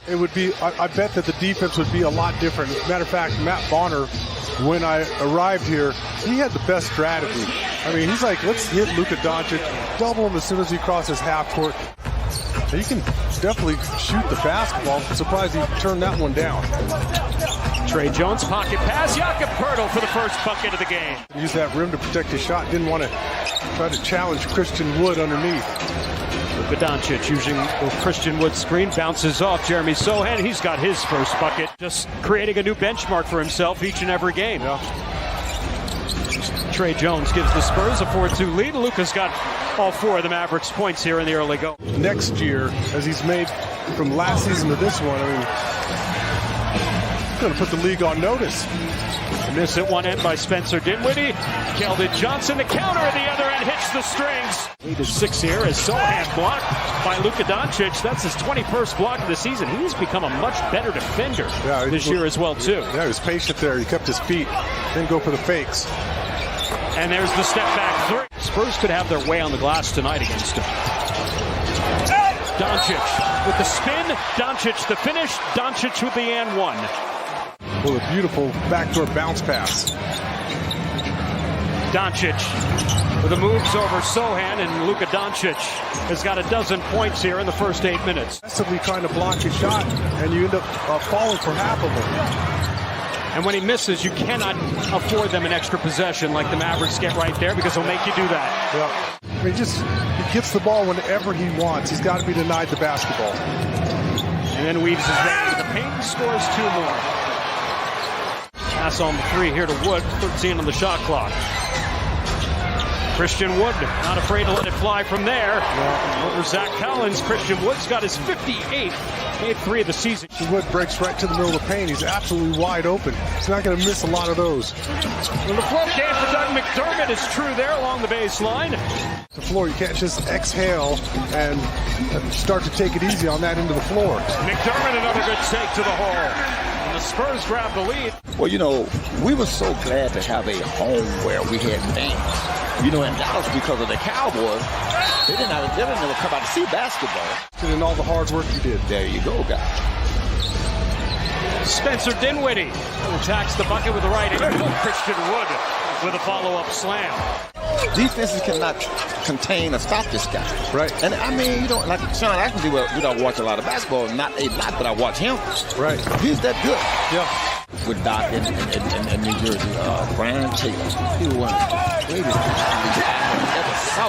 It would be, I bet that the defense would be a lot different. As a matter of fact, Matt Bonner, when I arrived here, he had the best strategy. I mean, he's like, let's hit Luka Doncic, double him as soon as he crosses half court. He can definitely shoot the basketball. I'm surprised he turned that one down. Trey Jones, pocket pass. Jakob Poeltl for the first bucket of the game. Used that rim to protect his shot. Didn't want to try to challenge Christian Wood underneath. Luka Doncic using the Christian Wood screen. Bounces off Jeremy Sohan. He's got his first bucket. Just creating a new benchmark for himself each and every game. Yeah. Trey Jones gives the Spurs a 4-2 lead. Luka's got all four of the Mavericks points here in the early go. Next year, as he's made from last season to this one, I mean, he's going to put the league on notice. A miss at one end by Spencer Dinwiddie. Keldon Johnson, the counter at the other end, hits the strings. Lead is 6 here as Sohan blocked by Luka Doncic. That's his 21st block of the season. He's become a much better defender this year as well, too. Yeah, he was patient there. He kept his feet, didn't go for the fakes. And there's the step back three. Spurs could have their way on the glass tonight against him. Doncic with the spin. Doncic the finish. Doncic with the and one. Well, a beautiful backdoor bounce pass. Doncic with the moves over Sohan, and Luka Doncic has got a dozen points here in the first 8 minutes. Aggressively trying to block his shot, and you end up falling for half of them. And when he misses, you cannot afford them an extra possession like the Mavericks get right there, because he'll make you do that. Yeah. I mean, he gets the ball whenever he wants. He's got to be denied the basketball. And then weaves his way into the paint and scores 2 more. Pass on the 3 here to Wood, 13 on the shot clock. Christian Wood, not afraid to let it fly from there. Over Zach Collins, Christian Wood's got his 58th, made 3 of the season. Wood breaks right to the middle of the paint. He's absolutely wide open. He's not going to miss a lot of those. Well, the float game for Doug McDermott is true there along the baseline. The floor, you can't just exhale and start to take it easy on that end of the floor. McDermott, another good take to the hole. And the Spurs grab the lead. Well, you know, we were so glad to have a home where we had fans. You know, in Dallas, because of the Cowboys, they didn't ever come out to see basketball. And all the hard work you did. There you go, guys. Spencer Dinwiddie attacks the bucket with the right hand. Christian Wood with a follow-up slam. Defenses cannot contain or stop this guy. Right. And I mean, you know, like Sean, I can do we don't watch a lot of basketball, not a lot, but I watch him. Right. He's that good. Yeah. With Doc in New Jersey, Brian Taylor. He was one of the greatest guys I ever saw.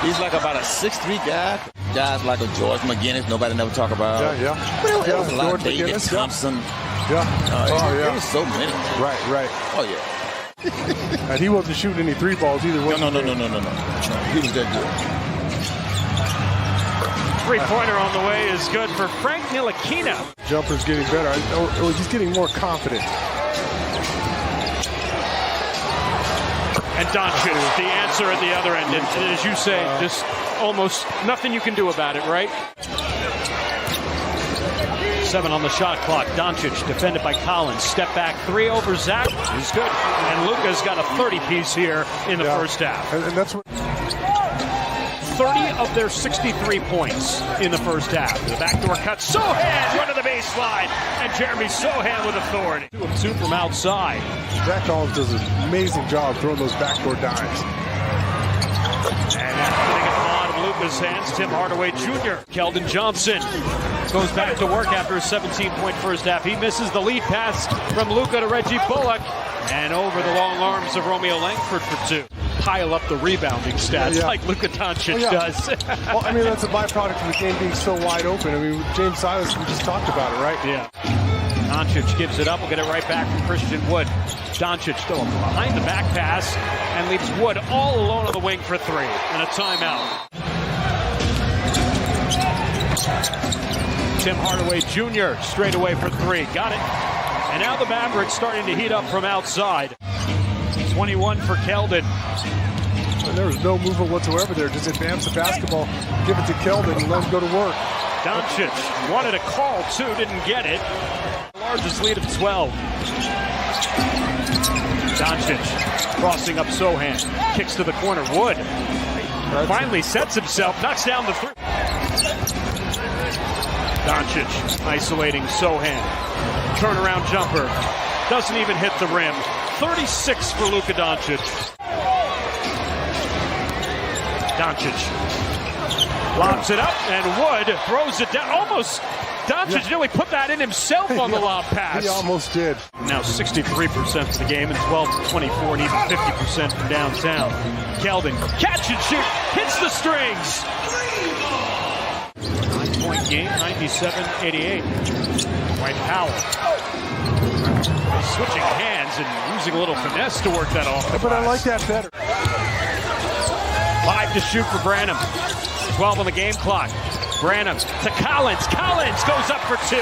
He's like about a 6'3" guy. Guys like a George McGinnis, nobody never talk about. Yeah. But it was a lot of George David McGinnis, Thompson. Yeah. There was so many. Right. Oh, yeah. And he wasn't shooting any 3 balls either. No. He was that good. Three-pointer on the way is good for Frank Ntilikina. Jumper's getting better. He's getting more confident. And Doncic, the answer at the other end. And as you say, just almost nothing you can do about it, right? 7 on the shot clock. Doncic defended by Collins. Step back 3 over Zach. He's good. And Luka's got a 30-piece here in the first half. And that's what 30 of their 63 points in the first half. The backdoor cut. Sohan, run to the baseline. And Jeremy Sohan with authority. 2 of 2 from outside. Zach Collins does an amazing job throwing those backdoor dimes. And that's putting it in the bottom of Luka's hands. Tim Hardaway Jr. Keldon Johnson goes back to work after a 17-point first half. He misses the lead pass from Luka to Reggie Bullock. And over the long arms of Romeo Langford for 2. Pile up the rebounding stats like Luka Doncic does. Well, I mean, that's a byproduct of the game being so wide open. I mean, with James Silas, we just talked about it, right? Yeah. Doncic gives it up. We'll get it right back from Christian Wood. Doncic still behind the back pass and leaves Wood all alone on the wing for 3. And a timeout. Tim Hardaway Jr. straight away for 3. Got it. And now the Mavericks starting to heat up from outside. 21 for Keldon. And there was no movement whatsoever there. Just advance the basketball, give it to Keldon, and let him go to work. Doncic wanted a call, too, didn't get it. Largest lead of 12. Doncic crossing up Sohan. Kicks to the corner. Wood finally sets himself, knocks down the 3. Doncic isolating Sohan. Turnaround jumper. Doesn't even hit the rim. 36 for Luka Doncic. Doncic lobs it up, and Wood throws it down. Almost. Doncic nearly put that in himself on the lob pass. He almost did. Now 63% of the game and 12 to 24 and even 50% from downtown. Keldon, catch and shoot, hits the strings. 9-point game, 97-88. Dwight Powell. Switching hands and using a little finesse to work that off the But I glass. like that better. 5 to shoot for Branham. 12 on the game clock. Branham to Collins. Collins goes up for 2.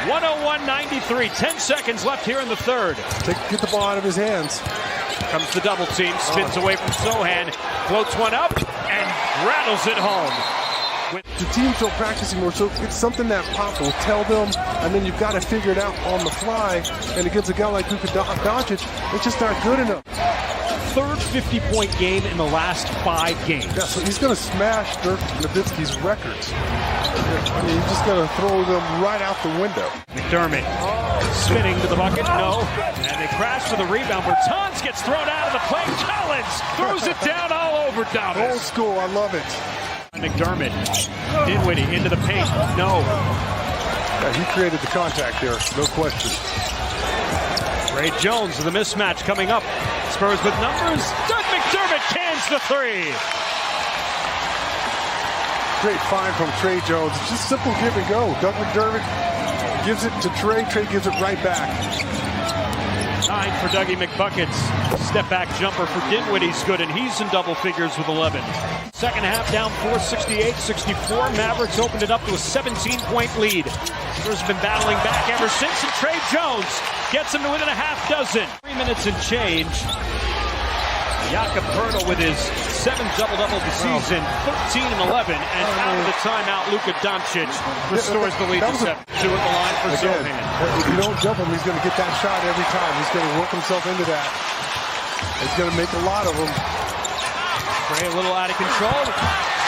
101-93. 10 seconds left here in the third. Get the ball out of his hands. Comes the double team. Spins away from Sohan. Floats one up and rattles it home. The team's still practicing more, so it's something that Pop will tell them, and then you've got to figure it out on the fly. And against a guy like Luka Doncic, it's just not good enough. Third 50-point game in the last 5 games. Yeah, so he's going to smash Dirk Nowitzki's records. I mean, he's just going to throw them right out the window. McDermott spinning to the bucket. No. And they crash for the rebound. Bertans gets thrown out of the play. Collins throws it down all over Davis. Old school, I love it. McDermott. Dinwiddie into the paint. No. Yeah, he created the contact there, no question. Ray Jones with a mismatch coming up. Spurs with numbers. Doug McDermott cans the 3. Great find from Trey Jones. It's just simple give and go. Doug McDermott gives it to Trey. Trey gives it right back. 9 for Dougie McBuckets. Step back jumper for Dinwiddie's good, and he's in double figures with 11. Second half down 468-64. Mavericks opened it up to a 17-point lead. Spurs have been battling back ever since, and Trey Jones gets him to within a half dozen. 3 minutes and change. Jakob Poeltl with his 7th double-double of the season, 13 and 11, and out of the timeout, Luka Doncic restores the lead to 7. 2 at the line for Sohan. If you don't jump him, he's going to get that shot every time. He's going to work himself into that. He's going to make a lot of them. Trey a little out of control.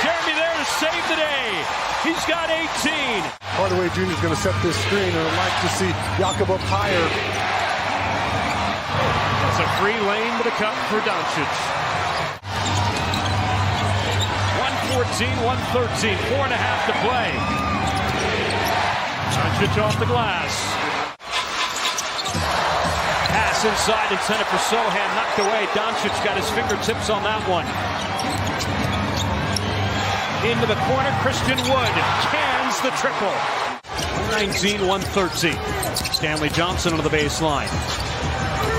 Jeremy there to save the day. He's got 18. Hardaway Jr. is going to set this screen, and I'd like to see Jakob up higher. It's a free lane to the cup for Doncic. 114-113, 4.5 to play. Doncic off the glass. Pass inside intended for Sohan, knocked away. Doncic got his fingertips on that one. Into the corner, Christian Wood cans the triple. 119-113. Stanley Johnson on the baseline.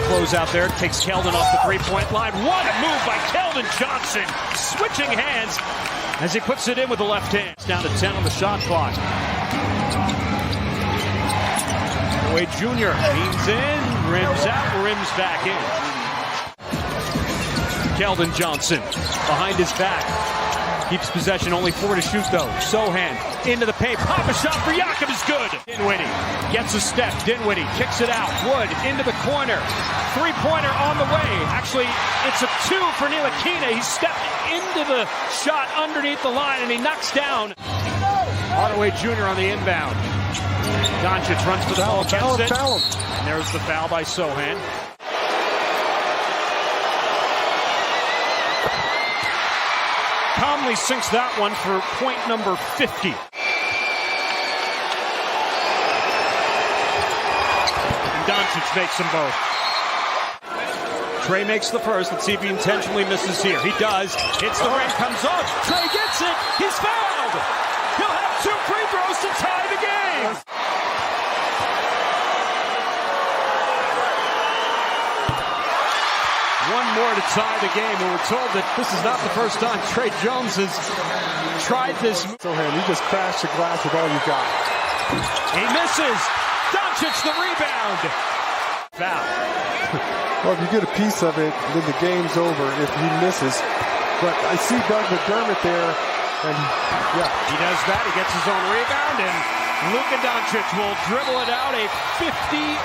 Close out there, takes Keldon off the three-point line. What a move by Keldon Johnson. Switching hands as he puts it in with the left hand. It's down to 10 on the shot clock. Hardaway Jr. leans in, rims out, rims back in. Keldon Johnson behind his back. Keeps possession, only 4 to shoot though. Sohan into the paint, pop a shot for Jakob is good. Dinwiddie gets a step, Dinwiddie kicks it out. Wood into the corner, 3-pointer on the way. Actually, it's a 2 for Ntilikina. He stepped into the shot underneath the line and he knocks down Hardaway Jr. on the inbound. Doncic runs for the ball, gets it. And there's the foul by Sohan. Calmly sinks that one for point number 50. And Doncic makes them both. Trey makes the first. Let's see if he intentionally misses here. He does. Hits the rim, comes off. Trey gets it. He's fouled. He'll have 2 free throws to tie the game. One more to tie the game, and we're told that this is not the first time Trey Jones has tried this. Sohan, you just crashed the glass with all you got. He misses. Doncic the rebound. Foul. Well, if you get a piece of it, then the game's over if he misses. But I see Doug McDermott there, and yeah. He does that. He gets his own rebound, and Luka Doncic will dribble it out. A 50